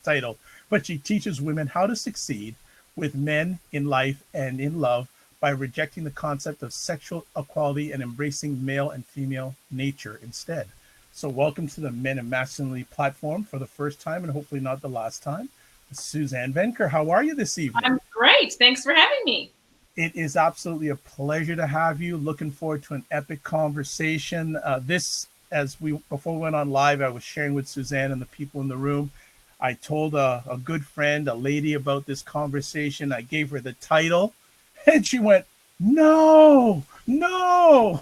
title, but she teaches women how to succeed with men in life and in love by rejecting the concept of sexual equality and embracing male and female nature instead. So, welcome to the Men and Masculinity platform for the first time and hopefully not the last time. Suzanne Venker, how are you this evening? I'm great. Thanks for having me. It is absolutely a pleasure to have you. Looking forward to an epic conversation. As we before we went on live, I was sharing with Suzanne and the people in the room. I told a good friend, a lady, about this conversation. I gave her the title, and she went, "No, no."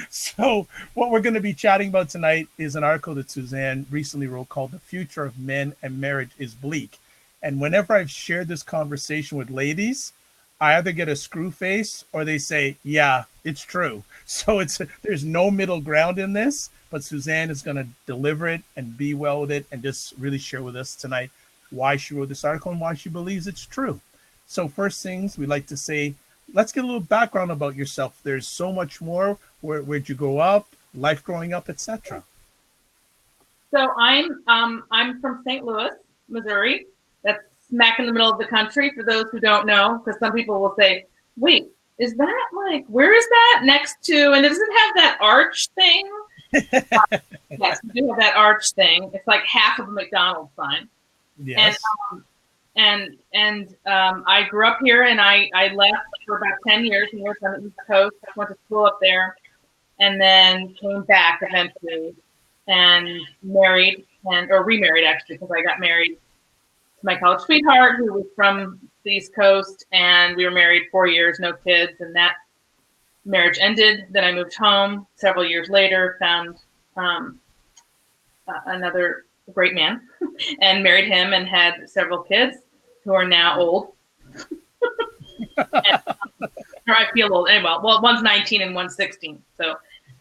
So, what we're going to be chatting about tonight is an article that Suzanne recently wrote called "The Future of Men and Marriage is Bleak." And whenever I've shared this conversation with ladies, I either get a screw face or they say, "Yeah, it's true." So there's no middle ground in this, but Suzanne is going to deliver it and be well with it and just really share with us tonight why she wrote this article and why she believes it's true. So first things we like to say, let's get a little background about yourself. There's so much more. Where'd you grow up, life growing up, etc. So I'm from St. Louis, Missouri. That's smack in the middle of the country. For those who don't know, because some people will say, "Wait, is that like where is that next to?" And it doesn't have that arch thing. Yes, we do have that arch thing. It's like half of a McDonald's sign. Yes. And I grew up here, and I left for about 10 years and worked on the East Coast. I went to school up there, and then came back eventually, and married or remarried actually, because I got married to my college sweetheart who was from the East Coast, and we were married 4 years, no kids, and that marriage ended. Then I moved home several years later, found another great man and married him and had several kids who are now old. And, or I feel old. Anyway, well, one's 19 and one's 16. So,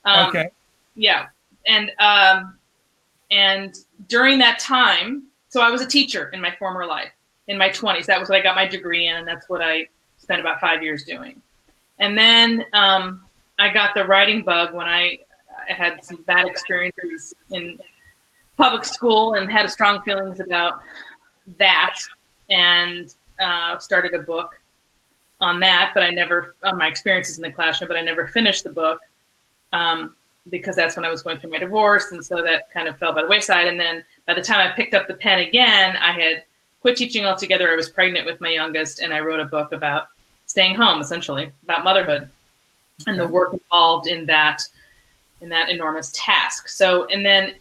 Okay. yeah. And during that time, so I was a teacher in my former life, in my 20s. That was what I got my degree in, and that's what I spent about 5 years doing. And then I got the writing bug when I had some bad experiences in public school and had strong feelings about that, and started a book on that, but I never, on my experiences in the classroom, but I never finished the book because that's when I was going through my divorce, and so that kind of fell by the wayside. And then by the time I picked up the pen again, I had quit teaching altogether. I was pregnant with my youngest, and I wrote a book about staying home, essentially, about motherhood and the work involved in that enormous task. So, and then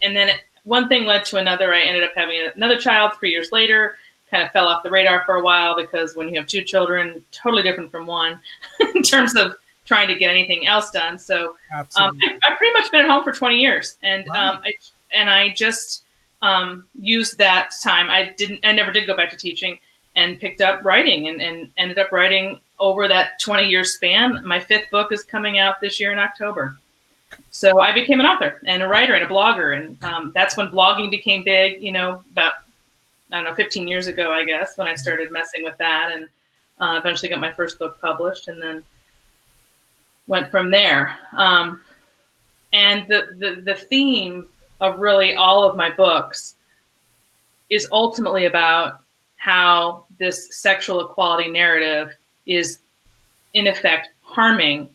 one thing led to another. I ended up having another child 3 years later. Kind of fell off the radar for a while because when you have two children, totally different from one in terms of trying to get anything else done. So I've pretty much been at home for 20 years, and wow. I just used that time. I never did go back to teaching, and picked up writing and ended up writing over that 20-year span. My 5th book is coming out this year in October. So I became an author and a writer and a blogger, and that's when blogging became big. About 15 years ago, I guess, when I started messing with that, and eventually got my first book published, and then went from there. And the theme of really all of my books is ultimately about how this sexual equality narrative is, in effect, harming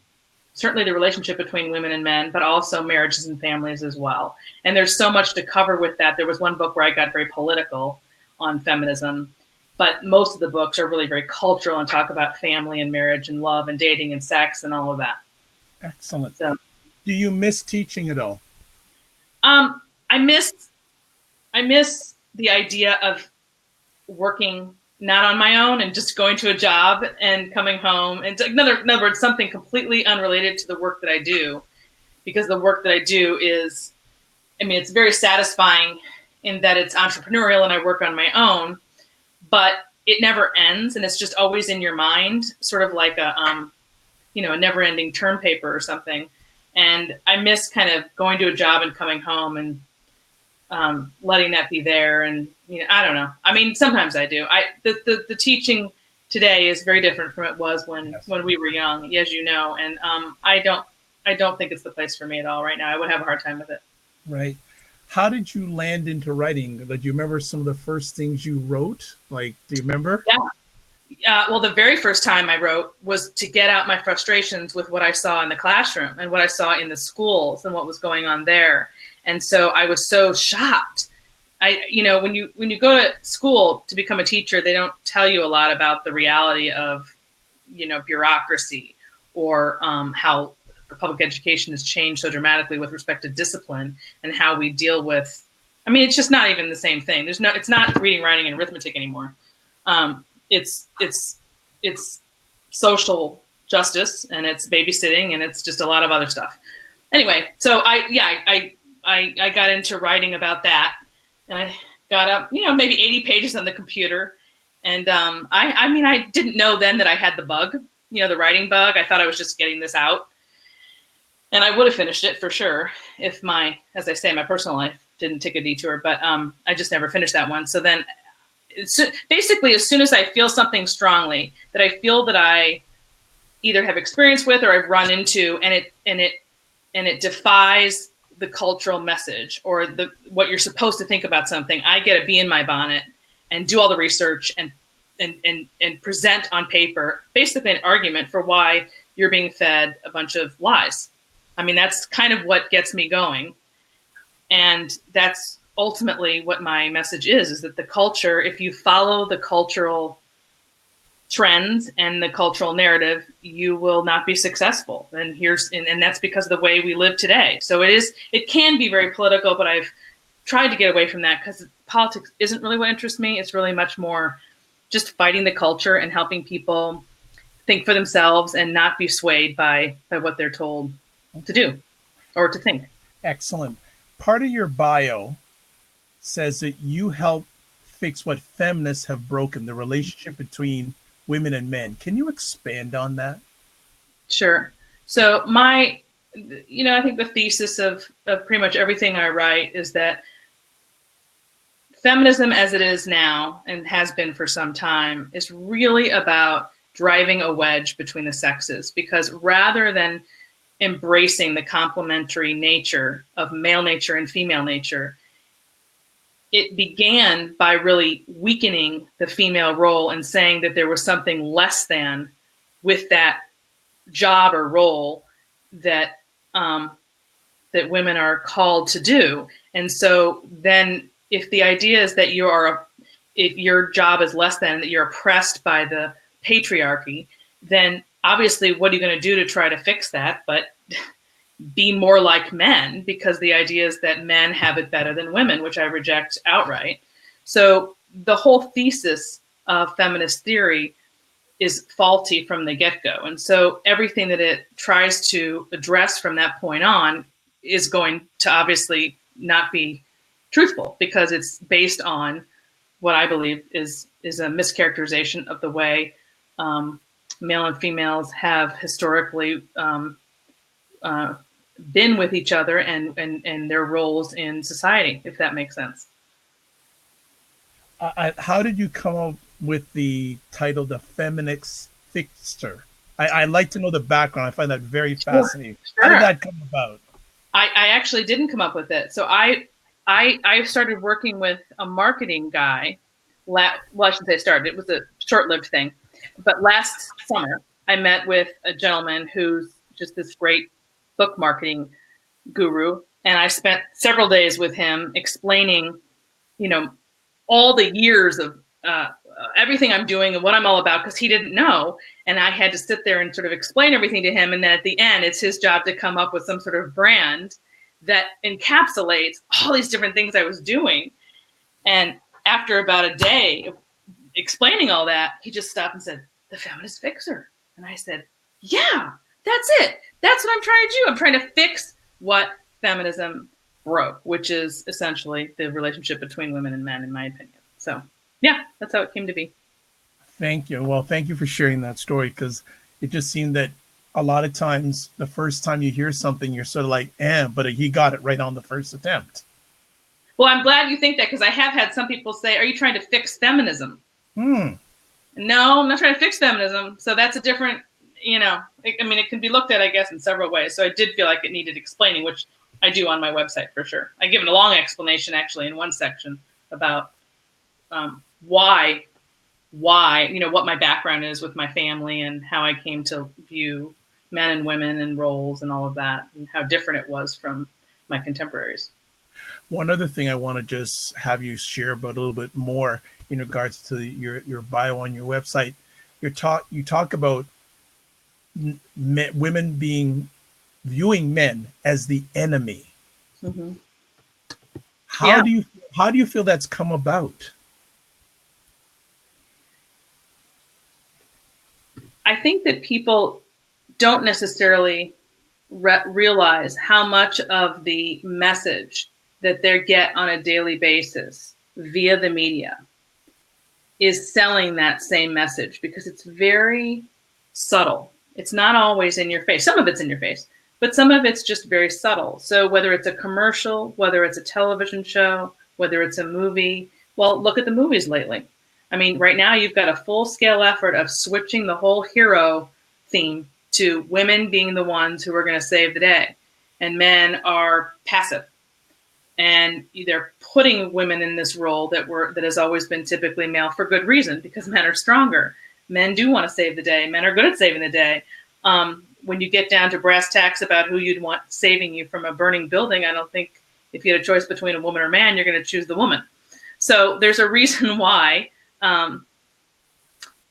certainly the relationship between women and men, but also marriages and families as well. And there's so much to cover with that. There was one book where I got very political on feminism, but most of the books are really very cultural and talk about family and marriage and love and dating and sex and all of that. Excellent. So, do you miss teaching at all? I miss the idea of working not on my own and just going to a job and coming home. And in other words, something completely unrelated to the work that I do, because the work that I do is, it's very satisfying in that it's entrepreneurial and I work on my own, but it never ends, and it's just always in your mind, sort of like a never-ending term paper or something. And I miss kind of going to a job and coming home and letting that be there. And I don't know. Sometimes I do. The teaching today is very different from it was when we were young, as you know. And I don't think it's the place for me at all right now. I would have a hard time with it. Right. How did you land into writing? Do you remember some of the first things you wrote? Like, do you remember? Well, the very first time I wrote was to get out my frustrations with what I saw in the classroom and what I saw in the schools and what was going on there. And so I was so shocked. When you go to school to become a teacher, they don't tell you a lot about the reality of, bureaucracy or how the public education has changed so dramatically with respect to discipline and how we deal with. I mean, it's just not even the same thing. It's not reading, writing, and arithmetic anymore. It's social justice, and it's babysitting, and it's just a lot of other stuff. Anyway, so I got into writing about that, and I got up, maybe 80 pages on the computer. And I didn't know then that I had the bug, the writing bug. I thought I was just getting this out. And I would have finished it for sure if my personal life didn't take a detour. But I just never finished that one. So then basically, as soon as I feel something strongly that I feel that I either have experience with or I've run into, and it defies the cultural message or what you're supposed to think about something, I get a bee in my bonnet and do all the research and present on paper basically an argument for why you're being fed a bunch of lies. I mean, that's kind of what gets me going. And that's ultimately what my message is that the culture, if you follow the cultural trends and the cultural narrative, you will not be successful. And that's because of the way we live today. So it can be very political, but I've tried to get away from that because politics isn't really what interests me. It's really much more just fighting the culture and helping people think for themselves and not be swayed by what they're told to do or to think. Excellent. Part of your bio says that you help fix what feminists have broken, the relationship between women and men. Can you expand on that? Sure. So I think the thesis of pretty much everything I write is that feminism as it is now and has been for some time is really about driving a wedge between the sexes, because rather than embracing the complementary nature of male nature and female nature, it began by really weakening the female role and saying that there was something less than with that job or role that that women are called to do. And so then if the idea is that if your job is less than, that you're oppressed by the patriarchy, then obviously what are you going to do to try to fix that but be more like men, because the idea is that men have it better than women, which I reject outright. So the whole thesis of feminist theory is faulty from the get-go. And so everything that it tries to address from that point on is going to obviously not be truthful, because it's based on what I believe is a mischaracterization of the way male and females have historically been with each other and their roles in society, if that makes sense. How did you come up with the title, The Feminist Fixer? I'd like to know the background. I find that very fascinating. Sure. How did that come about? I actually didn't come up with it. So I started working with a marketing guy. Well, I shouldn't say started. It was a short-lived thing. But last summer, I met with a gentleman who's just this great book marketing guru. And I spent several days with him explaining, all the years of everything I'm doing and what I'm all about, because he didn't know. And I had to sit there and sort of explain everything to him. And then at the end, it's his job to come up with some sort of brand that encapsulates all these different things I was doing. And after about a day of explaining all that, he just stopped and said, "The Feminist Fixer." And I said, "Yeah, that's it. That's what I'm trying to do. I'm trying to fix what feminism broke, which is essentially the relationship between women and men, in my opinion." So yeah, that's how it came to be. Thank you. Well, thank you for sharing that story, because it just seemed that a lot of times the first time you hear something, you're sort of like, but he got it right on the first attempt. Well, I'm glad you think that, because I have had some people say, "Are you trying to fix feminism?" No, I'm not trying to fix feminism. So that's a different, it can be looked at, I guess, in several ways. So I did feel like it needed explaining, which I do on my website for sure. I give it a long explanation actually in one section about why, what my background is with my family and how I came to view men and women and roles and all of that, and how different it was from my contemporaries. One other thing I want to just have you share about a little bit more in regards to your bio on your website. You talk about women viewing men as the enemy. Mm-hmm. How do you feel that's come about? I think that people don't necessarily realize how much of the message that they get on a daily basis via the media is selling that same message, because it's very subtle. It's not always in your face. Some of it's in your face, but some of it's just very subtle. So whether it's a commercial, whether it's a television show, whether it's a movie, well, look at the movies lately. I mean, right now you've got a full-scale effort of switching the whole hero theme to women being the ones who are going to save the day, and men are passive. And they're putting women in this role that has always been typically male, for good reason, because men are stronger. Men do want to save the day. Men are good at saving the day. When you get down to brass tacks about who you'd want saving you from a burning building, I don't think if you had a choice between a woman or a man, you're going to choose the woman. So there's a reason why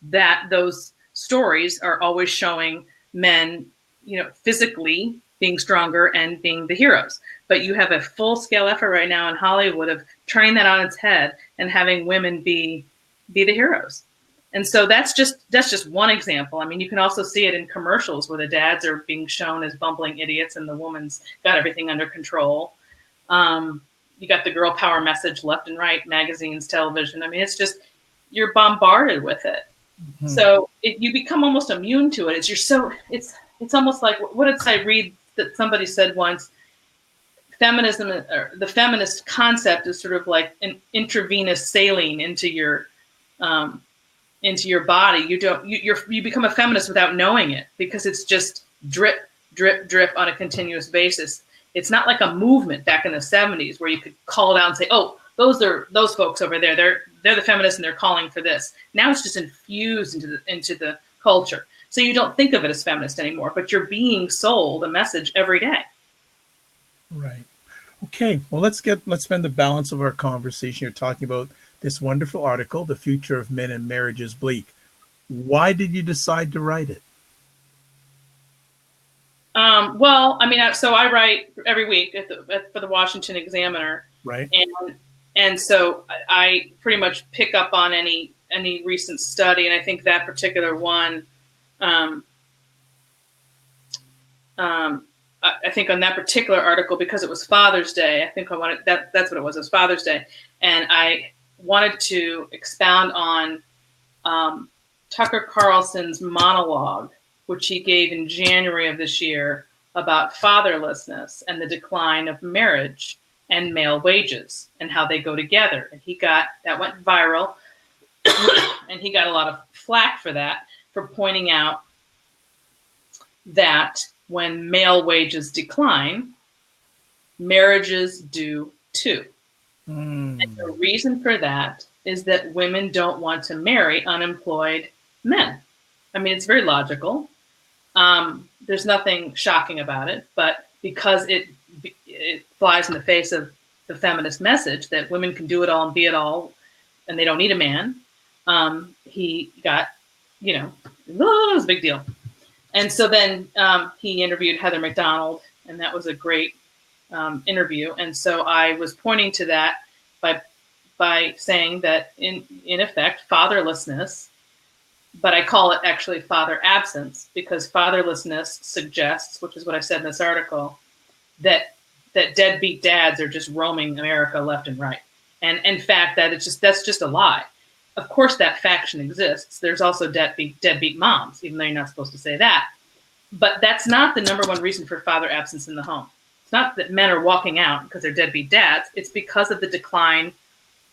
that those stories are always showing men, physically being stronger and being the heroes. But you have a full-scale effort right now in Hollywood of turning that on its head and having women be the heroes. And so that's just one example. I mean, you can also see it in commercials where the dads are being shown as bumbling idiots and the woman's got everything under control. You got the girl power message left and right, magazines, television. I mean, it's just, you're bombarded with it. Mm-hmm. So you become almost immune to it. It's almost like, what did I read that somebody said once? Feminism, or the feminist concept, is sort of like an intravenous saline into your body. You become a feminist without knowing it, because it's just drip, drip, drip on a continuous basis. It's not like a movement back in the 70s where you could call it out and say, "Oh, those folks over there. They're the feminists and they're calling for this." Now it's just infused into the culture. So you don't think of it as feminist anymore, but you're being sold a message every day. Right. Okay. Well, let's spend the balance of our conversation here talking about this wonderful article, "The Future of Men and Marriage is Bleak." Why did you decide to write it? Well, I mean, so I write every week for the Washington Examiner, right? And so I pretty much pick up on any recent study, and I think that particular one, I think on that particular article, because it was Father's Day, I think I wanted that's what it was. It was Father's Day, and I wanted to expound on Tucker Carlson's monologue, which he gave in January of this year, about fatherlessness and the decline of marriage and male wages and how they go together. And that went viral, and he got a lot of flack for that, for pointing out that when male wages decline, marriages do too. And the reason for that is that women don't want to marry unemployed men. I mean, it's very logical. There's nothing shocking about it, but because it flies in the face of the feminist message that women can do it all and be it all, and they don't need a man, he got, it was a big deal. And so then he interviewed Heather McDonald, and that was a great interview. And so I was pointing to that by saying that in effect, fatherlessness, but I call it actually father absence, because fatherlessness suggests, which is what I said in this article, that deadbeat dads are just roaming America left and right. And in fact, that's just a lie. Of course, that faction exists. There's also deadbeat moms, even though you're not supposed to say that. But that's not the number one reason for father absence in the home. It's not that men are walking out because they're deadbeat dads. It's because of the decline.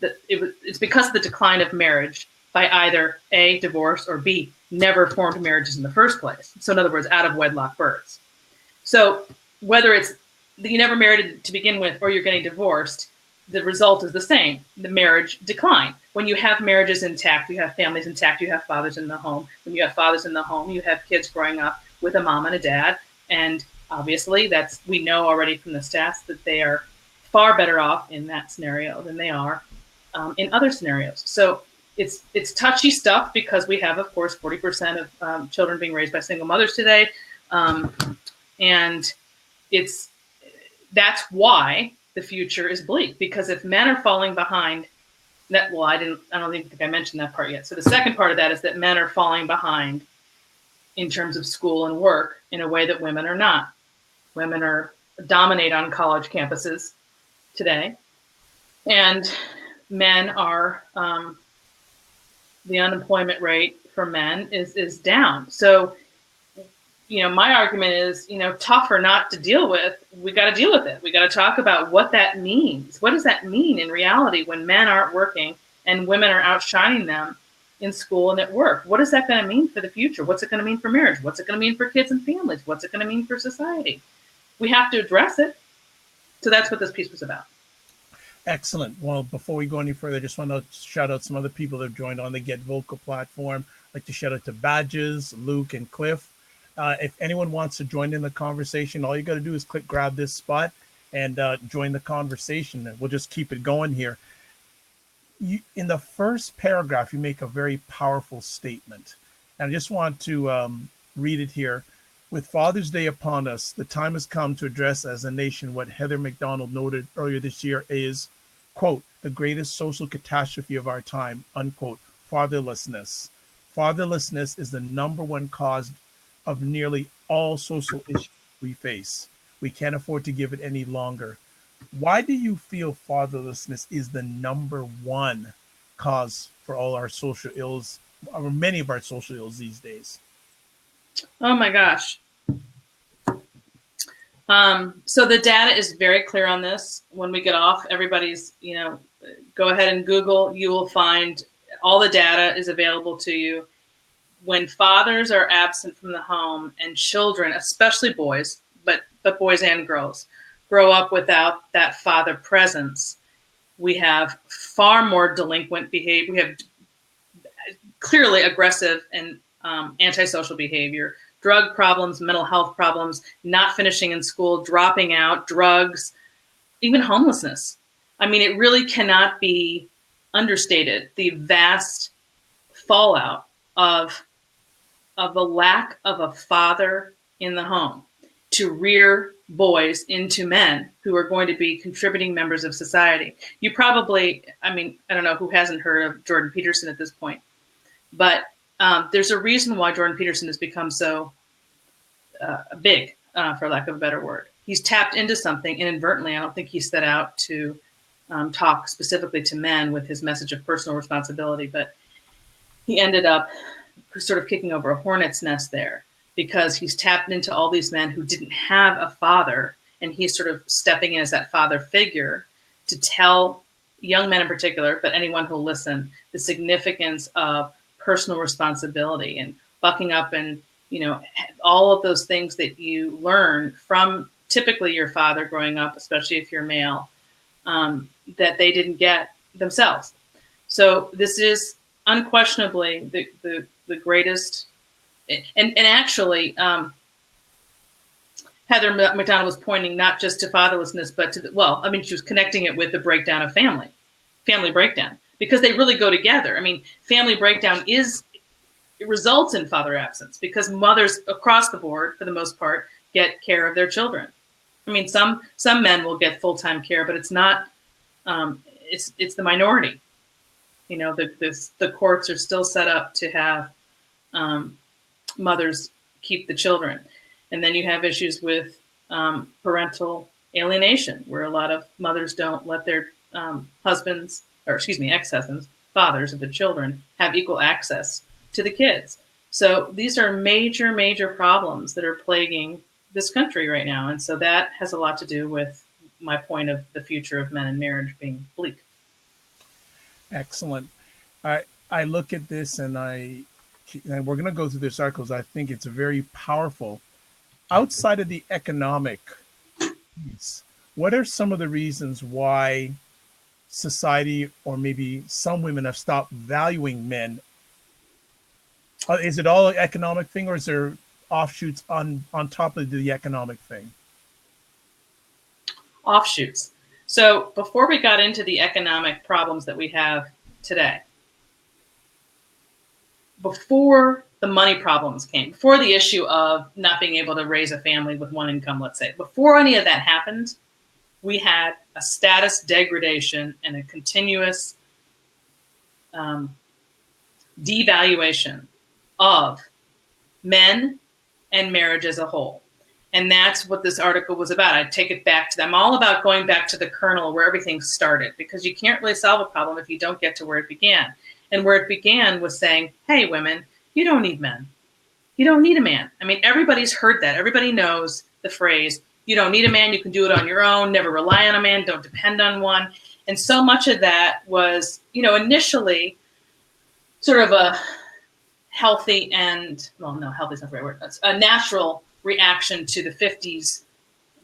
It's because of the decline of marriage by either A, divorce, or B, never formed marriages in the first place. So in other words, out of wedlock births. So whether it's you never married to begin with, or you're getting divorced, the result is the same. The marriage decline. When you have marriages intact, you have families intact, you have fathers in the home. When you have fathers in the home, you have kids growing up with a mom and a dad. And obviously, we know already from the stats that they are far better off in that scenario than they are in other scenarios. So it's touchy stuff because we have, of course, 40% of children being raised by single mothers today. And that's why the future is bleak, because if men are falling behind, I don't even think I mentioned that part yet. So the second part of that is that men are falling behind in terms of school and work in a way that women are not. Women dominate on college campuses today, and men are, the unemployment rate for men is down. So, my argument is, tough or not to deal with, we got to deal with it. We got to talk about what that means. What does that mean in reality when men aren't working and women are outshining them in school and at work? What is that going to mean for the future? What's it going to mean for marriage? What's it going to mean for kids and families? What's it going to mean for society? We have to address it. So that's what this piece was about. Excellent. Well, before we go any further, I just want to shout out some other people that have joined on the Get Vocal platform. I'd like to shout out to Badges, Luke, and Cliff. If anyone wants to join in the conversation, all you got to do is grab this spot and join the conversation. And we'll just keep it going here. In the first paragraph, you make a very powerful statement. And I just want to read it here. With Father's Day upon us, the time has come to address as a nation what Heather McDonald noted earlier this year is, quote, the greatest social catastrophe of our time, unquote, fatherlessness. Fatherlessness is the number one cause of nearly all social issues we face. We can't afford to give it any longer. Why do you feel fatherlessness is the number one cause for all our social ills, or many of our social ills these days? Oh my gosh. So the data is very clear on this. When we get off, everybody's, go ahead and Google. You will find all the data is available to you. When fathers are absent from the home and children, especially boys, but boys and girls, grow up without that father presence, we have far more delinquent behavior. We have clearly aggressive and antisocial behavior, drug problems, mental health problems, not finishing in school, dropping out, drugs, even homelessness. I mean, it really cannot be understated, the vast fallout of the lack of a father in the home to rear boys into men who are going to be contributing members of society. You probably, I don't know who hasn't heard of Jordan Peterson at this point, but there's a reason why Jordan Peterson has become so big, for lack of a better word. He's tapped into something inadvertently. I don't think he set out to talk specifically to men with his message of personal responsibility, but he ended up sort of kicking over a hornet's nest there because he's tapped into all these men who didn't have a father, and he's sort of stepping in as that father figure to tell young men in particular, but anyone who'll listen, the significance of personal responsibility and bucking up and, all of those things that you learn from typically your father growing up, especially if you're male, that they didn't get themselves. So this is unquestionably the greatest, and actually, Heather McDonald was pointing not just to fatherlessness, but to she was connecting it with the breakdown of family breakdown, because they really go together. Family breakdown it results in father absence because mothers across the board, for the most part, get care of their children. Some men will get full-time care, but it's not, it's the minority. The courts are still set up to have mothers keep the children. And then you have issues with parental alienation, where a lot of mothers don't let their ex-husbands, fathers of the children, have equal access to the kids. So these are major, major problems that are plaguing this country right now. And so that has a lot to do with my point of the future of men and marriage being bleak. Excellent. I look at this and we're going to go through this article. I think it's very powerful. Outside of the economic Yes. What are some of the reasons why society, or maybe some women, have stopped valuing men? Is it all an economic thing, or is there offshoots on top of the economic thing? Offshoots. So before we got into the economic problems that we have today, before the money problems came, before the issue of not being able to raise a family with one income, let's say, before any of that happened, we had a status degradation and a continuous devaluation of men and marriage as a whole. And that's what this article was about. I take it back to them. I'm all about going back to the kernel where everything started, because you can't really solve a problem if you don't get to where it began. And where it began was saying, hey, women, you don't need men. You don't need a man. I mean, everybody's heard that. Everybody knows the phrase, you don't need a man. You can do it on your own. Never rely on a man. Don't depend on one. And so much of that was, initially sort of a healthy and, well, no, healthy is not the right word. That's a natural reaction to the 50s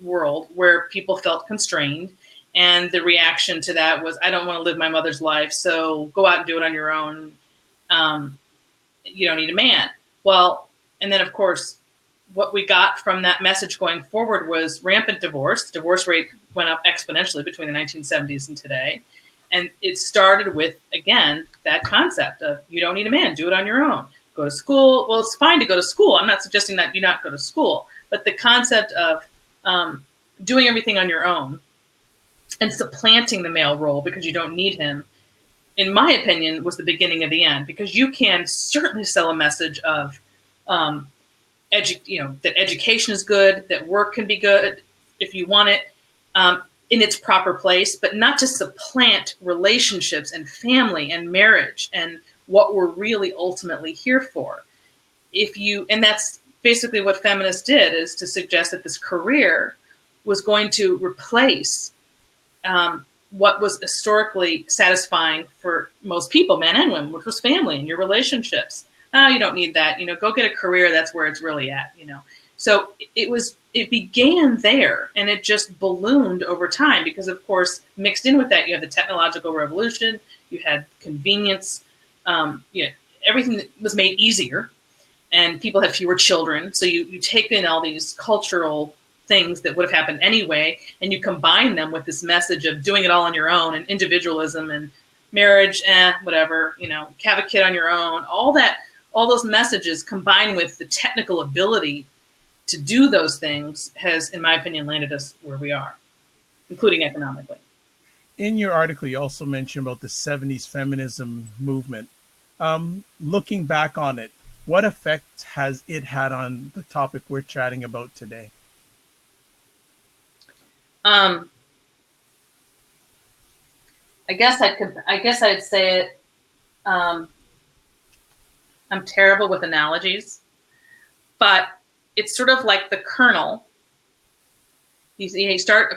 world where people felt constrained. And the reaction to that was, I don't want to live my mother's life, so go out and do it on your own. You don't need a man. Well, and then, of course, what we got from that message going forward was rampant divorce. Divorce rate went up exponentially between the 1970s and today. And it started with, again, that concept of you don't need a man, do it on your own. Go to school. Well, it's fine to go to school. I'm not suggesting that you not go to school, but the concept of doing everything on your own and supplanting the male role because you don't need him, in my opinion, was the beginning of the end, because you can certainly sell a message of that education is good, that work can be good if you want it in its proper place, but not to supplant relationships and family and marriage and what we're really ultimately here for. And that's basically what feminists did, is to suggest that this career was going to replace what was historically satisfying for most people, men and women, which was family and your relationships. You don't need that. Go get a career. That's where it's really at. So it began there, and it just ballooned over time because, of course, mixed in with that, you had the technological revolution, you had convenience, everything that was made easier, and people had fewer children. So you take in all these cultural things that would have happened anyway, and you combine them with this message of doing it all on your own and individualism and marriage, whatever, have a kid on your own, all those messages combined with the technical ability to do those things has, in my opinion, landed us where we are, including economically. In your article, you also mentioned about the 70s feminism movement. Looking back on it, what effect has it had on the topic we're chatting about today? I guess I'd say it. I'm terrible with analogies, but it's sort of like the kernel.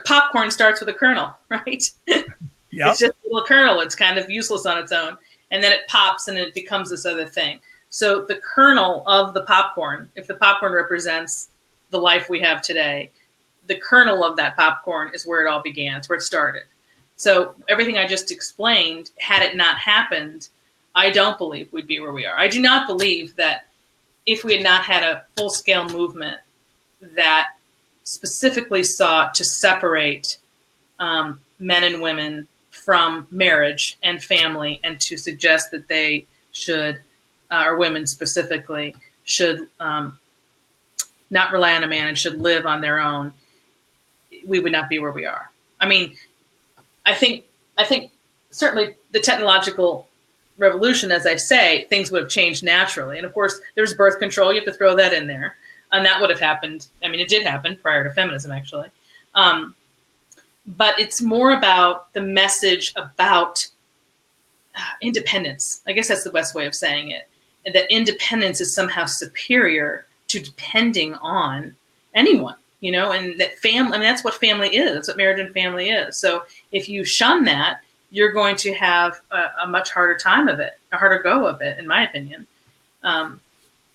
Popcorn starts with a kernel, right? Yep. It's just a little kernel. It's kind of useless on its own. And then it pops and it becomes this other thing. So the kernel of the popcorn, if the popcorn represents the life we have today, the kernel of that popcorn is where it all began. It's where it started. So everything I just explained, had it not happened, I don't believe we'd be where we are. I do not believe that if we had not had a full-scale movement that specifically sought to separate men and women from marriage and family, and to suggest that they should, or women specifically, should not rely on a man and should live on their own, we would not be where we are. I mean, I think certainly the technological revolution, as I say, things would have changed naturally. And of course, there's birth control. You have to throw that in there. And that would have happened. I mean, it did happen prior to feminism, actually. But it's more about the message about independence. I guess that's the best way of saying it. And that independence is somehow superior to depending on anyone, and that family, I mean, that's what family is. That's what marriage and family is. So if you shun that, you're going to have a much harder time of it, a harder go of it, in my opinion,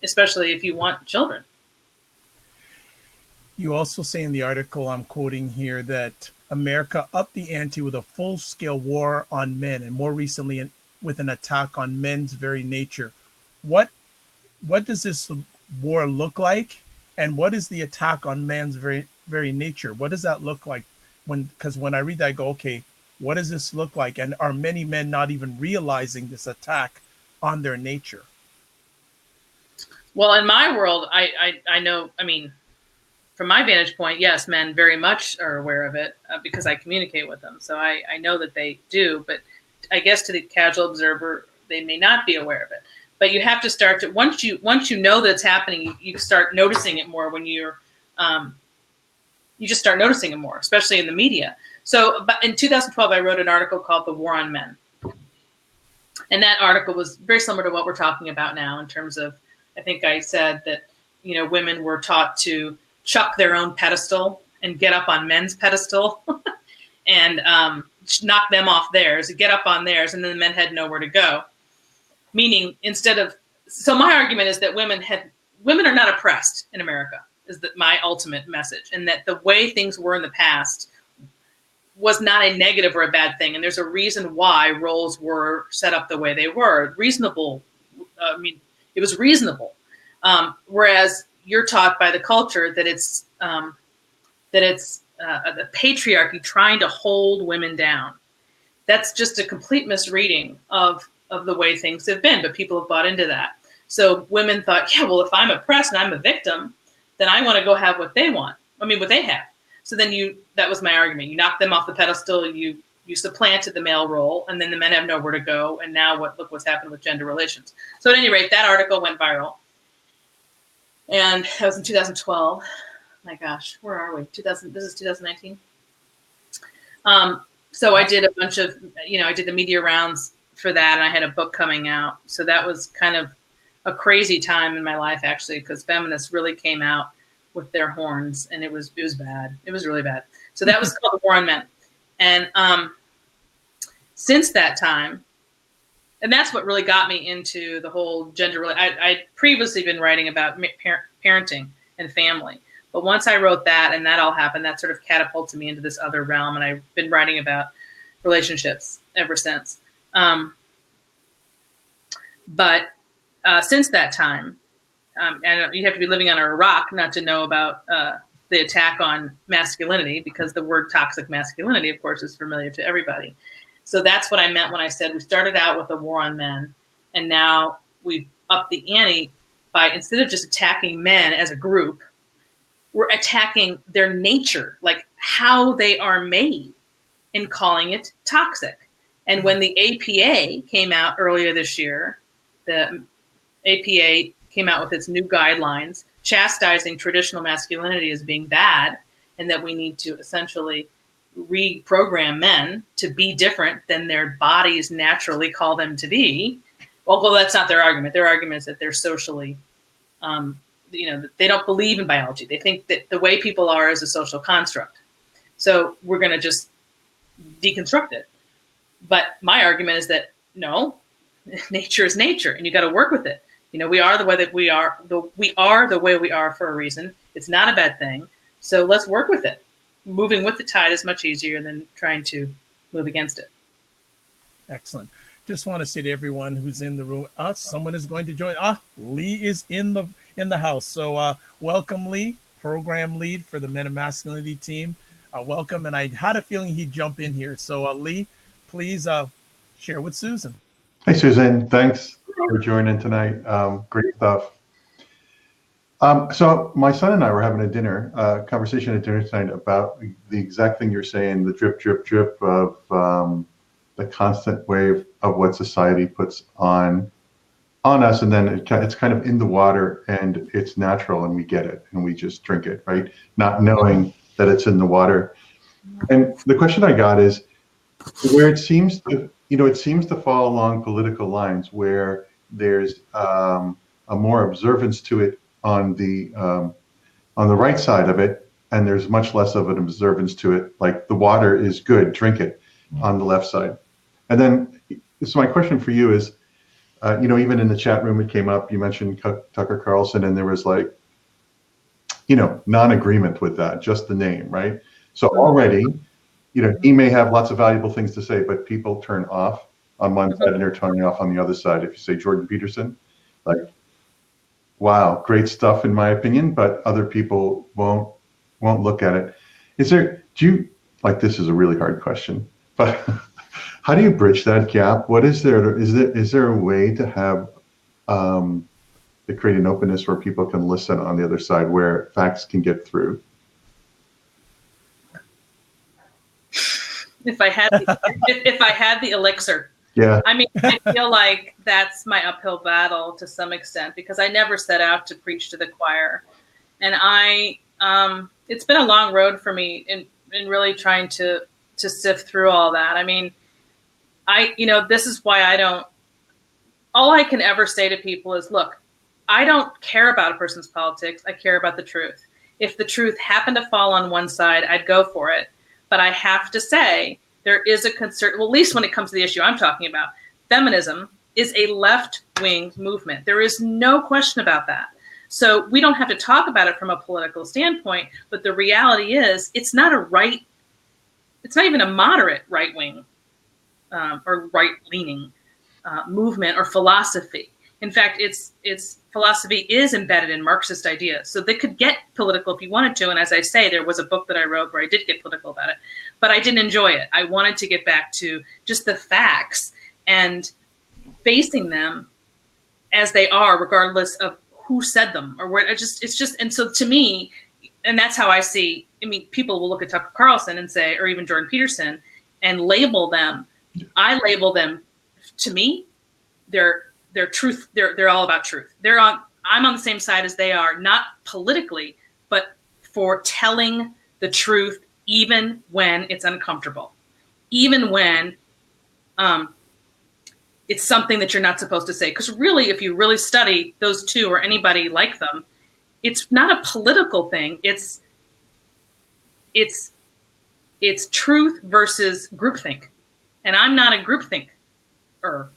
especially if you want children. You also say in the article I'm quoting here that America upped the ante with a full-scale war on men, and more recently with an attack on men's very nature. What what does this war look like, and what is the attack on man's very nature? What does that look like? Because when I read that, I go, okay, what does this look like? And are many men not even realizing this attack on their nature? Well, in my world, I know. I mean, from my vantage point, yes, men very much are aware of it because I communicate with them. So I know that they do, but I guess to the casual observer, they may not be aware of it. But you have to start to once you know that it's happening, you start noticing it more when you just start noticing it more, especially in the media. So, but in 2012, I wrote an article called "The War on Men," and that article was very similar to what we're talking about now in terms of, I think I said that women were taught to chuck their own pedestal and get up on men's pedestal and knock them off theirs, get up on theirs, and then the men had nowhere to go. Meaning, so my argument is that women are not oppressed in America, is that my ultimate message, and that the way things were in the past was not a negative or a bad thing. And there's a reason why roles were set up the way they were. Reasonable. It was reasonable. Whereas you're taught by the culture that it's the patriarchy trying to hold women down. That's just a complete misreading of the way things have been, but people have bought into that. So women thought, yeah, well, if I'm oppressed and I'm a victim, then I want to go have what they want. What they have. So then that was my argument. You knock them off the pedestal, you supplanted the male role, and then the men have nowhere to go. And now look what's happened with gender relations. So at any rate, that article went viral. And that was in 2012. My gosh, where are we? This is 2019. So I did a bunch of, I did the media rounds for that, and I had a book coming out. So that was kind of a crazy time in my life, actually, because feminists really came out with their horns, and it was bad. It was really bad. So that was called The War on Men. And since that time, and that's what really got me into the whole gender. I'd previously been writing about parenting and family. But once I wrote that and that all happened, that sort of catapulted me into this other realm. And I've been writing about relationships ever since. But since that time, and you have to be living under a rock not to know about the attack on masculinity, because the word toxic masculinity, of course, is familiar to everybody. So that's what I meant when I said we started out with a war on men, and now we've upped the ante by, instead of just attacking men as a group, we're attacking their nature, like how they are made, and calling it toxic. And when the APA came out earlier this year, the APA came out with its new guidelines chastising traditional masculinity as being bad, and that we need to essentially reprogram men to be different than their bodies naturally call them to be. Although that's not their argument. Their argument is that they're socially, they don't believe in biology. They think that the way people are is a social construct. So we're going to just deconstruct it. But my argument is that no, nature is nature, and you got to work with it. We are the way that we are. We are the way we are for a reason. It's not a bad thing. So let's work with it. Moving with the tide is much easier than trying to move against it. Excellent. Just want to say to everyone who's in the room, someone is going to join. Lee is in the house. So welcome, Lee, program lead for the Men of Masculinity team. Welcome. And I had a feeling he'd jump in here. So Lee, please share with Susan. Hey, Suzanne. Thanks for joining tonight. Great stuff. So my son and I were having a conversation at dinner tonight about the exact thing you're saying, the drip, drip, drip of the constant wave of what society puts on us. And then it's kind of in the water, and it's natural, and we get it, and we just drink it, right? Not knowing that it's in the water. And the question I got is where it seems to fall along political lines, where there's a more observance to it on the right side of it, and there's much less of an observance to it, like the water is good, drink it, on the left side. And then, so my question for you is, even in the chat room it came up, you mentioned Tucker Carlson, and there was like, non-agreement with that, just the name, right? So already, he may have lots of valuable things to say, but people turn off on one side and they're turning off on the other side. If you say Jordan Peterson, like, wow, great stuff in my opinion, but other people won't look at it. This is a really hard question, but how do you bridge that gap? What is there? Is there a way to have to create an openness where people can listen on the other side, where facts can get through? If I had the elixir. Yeah. I mean, I feel like that's my uphill battle to some extent, because I never set out to preach to the choir. And it's been a long road for me in really trying to sift through all that. I mean, this is why all I can ever say to people is, look, I don't care about a person's politics. I care about the truth. If the truth happened to fall on one side, I'd go for it. But I have to say, there is a concern, well, at least when it comes to the issue I'm talking about, feminism is a left-wing movement. There is no question about that. So we don't have to talk about it from a political standpoint, but the reality is it's not even a moderate right-wing or right-leaning movement or philosophy. In fact, its philosophy is embedded in Marxist ideas. So they could get political if you wanted to. And as I say, there was a book that I wrote where I did get political about it, but I didn't enjoy it. I wanted to get back to just the facts and facing them as they are, regardless of who said them or where. And so to me, and that's how I see, I mean, people will look at Tucker Carlson and say, or even Jordan Peterson, and label them. I label them, to me, they're truth. They're all about truth. I'm on the same side as they are, not politically, but for telling the truth, even when it's uncomfortable, even when it's something that you're not supposed to say. Because really, if you really study those two or anybody like them, it's not a political thing. It's truth versus groupthink. And I'm not a groupthink, or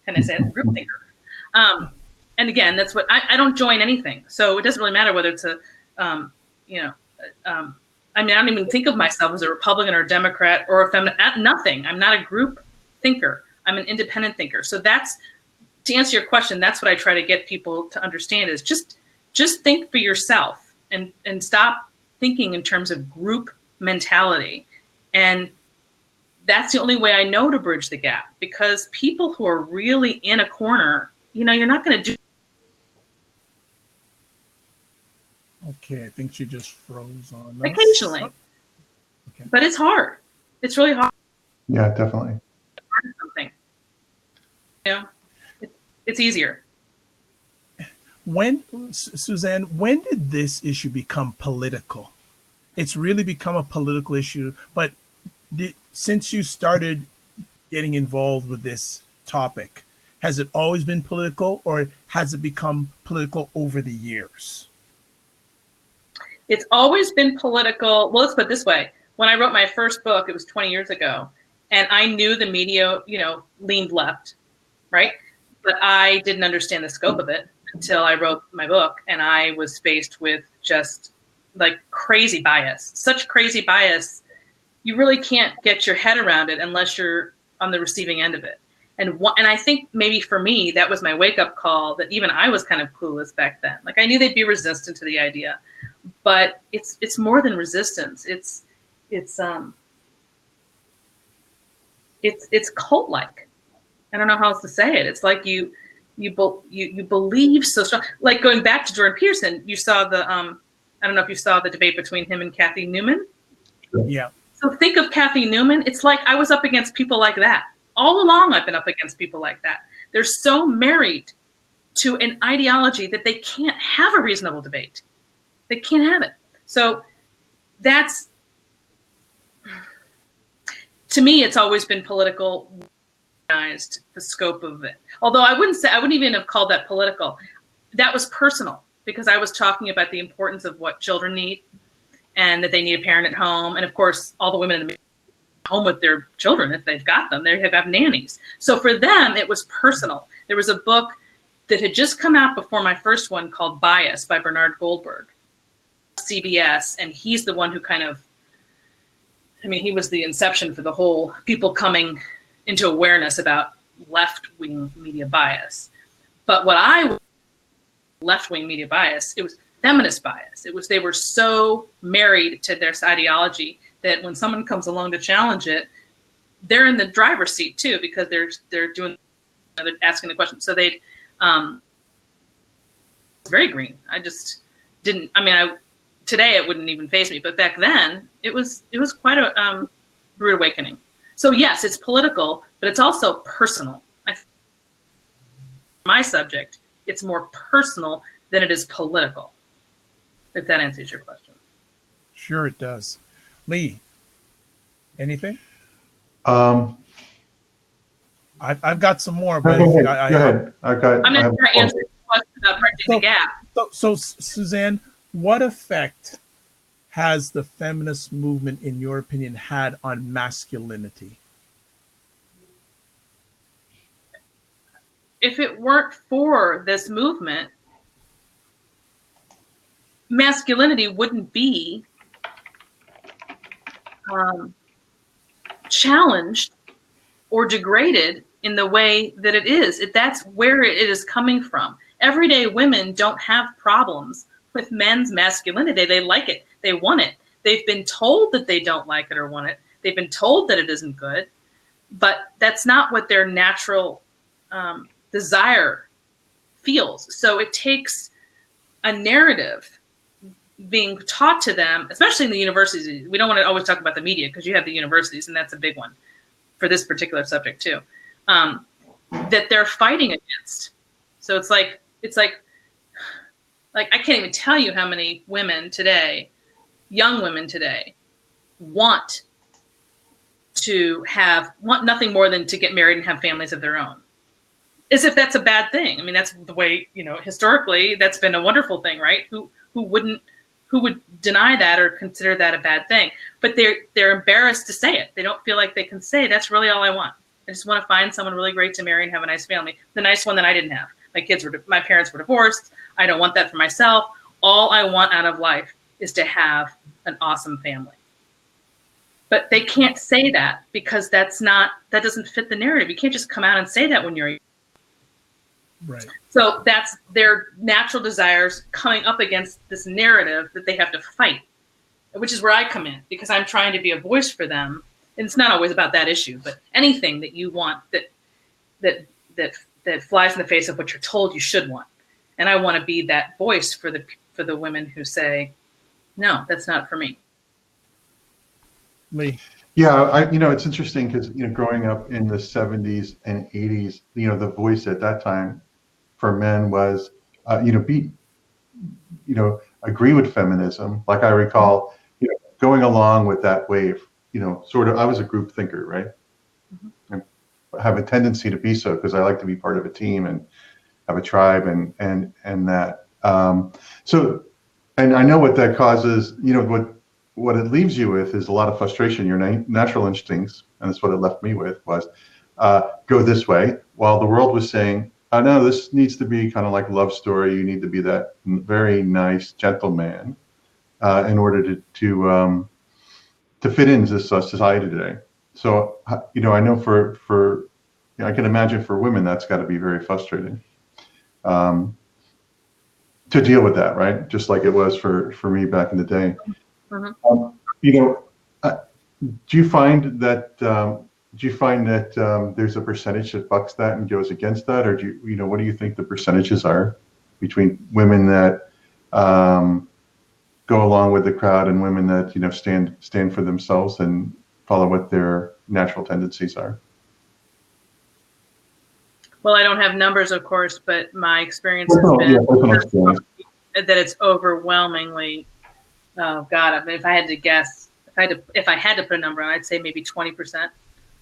can I say it? Group thinker. And again, that's what I don't join anything. So it doesn't really matter whether it's I mean, I don't even think of myself as a Republican or a Democrat or a feminist, nothing. I'm not a group thinker. I'm an independent thinker. So that's, to answer your question, that's what I try to get people to understand is just think for yourself and stop thinking in terms of group mentality. And that's the only way I know to bridge the gap, because people who are really in a corner, you're not going to do. Okay, I think she just froze on us. Occasionally. Okay. But it's hard. It's really hard. Yeah, definitely. Something. It's easier. Suzanne, when did this issue become political? It's really become a political issue, but since you started getting involved with this topic, has it always been political, or has it become political over the years? It's always been political. Well, let's put it this way. When I wrote my first book, it was 20 years ago, and I knew the media, leaned left, right? But I didn't understand the scope of it until I wrote my book, and I was faced with just like crazy bias, such crazy bias. You really can't get your head around it unless you're on the receiving end of it. And I think maybe for me, that was my wake-up call, that even I was kind of clueless back then. Like, I knew they'd be resistant to the idea, but it's more than resistance. It's cult-like. I don't know how else to say it. It's like you believe so strong. Like, going back to Jordan Peterson, you saw I don't know if you saw the debate between him and Kathy Newman. Yeah. So think of Kathy Newman. It's like I was up against people like that. All along, I've been up against people like that. They're so married to an ideology that they can't have a reasonable debate. They can't have it. So that's, to me, it's always been political, the scope of it. Although I wouldn't even have called that political. That was personal, because I was talking about the importance of what children need, and that they need a parent at home. And of course, all the women in the home with their children, if they've got them, they have nannies. So for them, it was personal. There was a book that had just come out before my first one called Bias by Bernard Goldberg. CBS, and he's the one who kind of, I mean, he was the inception for the whole people coming into awareness about left-wing media bias. But what I left-wing media bias, it was feminist bias. It was, they were so married to their ideology that when someone comes along to challenge it, they're in the driver's seat too, because they're doing, they're asking the question. So they'd, it's very green. I just didn't, I mean, today it wouldn't even faze me, but back then it was quite a rude awakening. So yes, it's political, but it's also personal. My subject, it's more personal than it is political, if that answers your question. Sure it does. Lee, anything? I've got some more, but go ahead. I'm not sure I answered the question about bridging the gap. So Suzanne, what effect has the feminist movement, in your opinion, had on masculinity? If it weren't for this movement, masculinity wouldn't be challenged or degraded in the way that it is. That's where it is coming from. Everyday women don't have problems with men's masculinity. They like it. They want it. They've been told that they don't like it or want it. They've been told that it isn't good, but that's not what their natural desire feels. So it takes a narrative being taught to them, especially in the universities. We don't want to always talk about the media because you have the universities, and that's a big one for this particular subject too, that they're fighting against. So it's like I can't even tell you how many women today, young women today, want nothing more than to get married and have families of their own. As if that's a bad thing. I mean, that's the way, historically, that's been a wonderful thing, right? Who would deny that or consider that a bad thing? But they're embarrassed to say it. They don't feel like they can say, that's really all I want. I just want to find someone really great to marry and have a nice family. The nice one that I didn't have. My parents were divorced. I don't want that for myself. All I want out of life is to have an awesome family. But they can't say that because that doesn't fit the narrative. You can't just come out and say that when you're right. So that's their natural desires coming up against this narrative that they have to fight, which is where I come in, because I'm trying to be a voice for them. And it's not always about that issue, but anything that you want that flies in the face of what you're told you should want. And I want to be that voice for the women who say, no, that's not for me. Lee. Yeah, it's interesting because, growing up in the 70s and 80s, the voice at that time for men was, agree with feminism. Like I recall, going along with that wave, sort of, I was a group thinker, right? Mm-hmm. I have a tendency to be so because I like to be part of a team and have a tribe and that. So, and I know what that causes, what it leaves you with is a lot of frustration. Your natural instincts, and that's what it left me with, was go this way, while the world was saying, oh, no, this needs to be kind of like a love story. You need to be that very nice gentleman in order to fit into society today. So, I know for I can imagine for women that's got to be very frustrating to deal with that, right? Just like it was for me back in the day. Mm-hmm. Do you find that there's a percentage that bucks that and goes against that, or what do you think the percentages are between women that go along with the crowd and women that stand for themselves and follow what their natural tendencies are? Well, I don't have numbers, of course, but my experience has been that it's overwhelmingly. Oh God! I mean, if I had to guess, if I had to put a number on, I'd say maybe 20%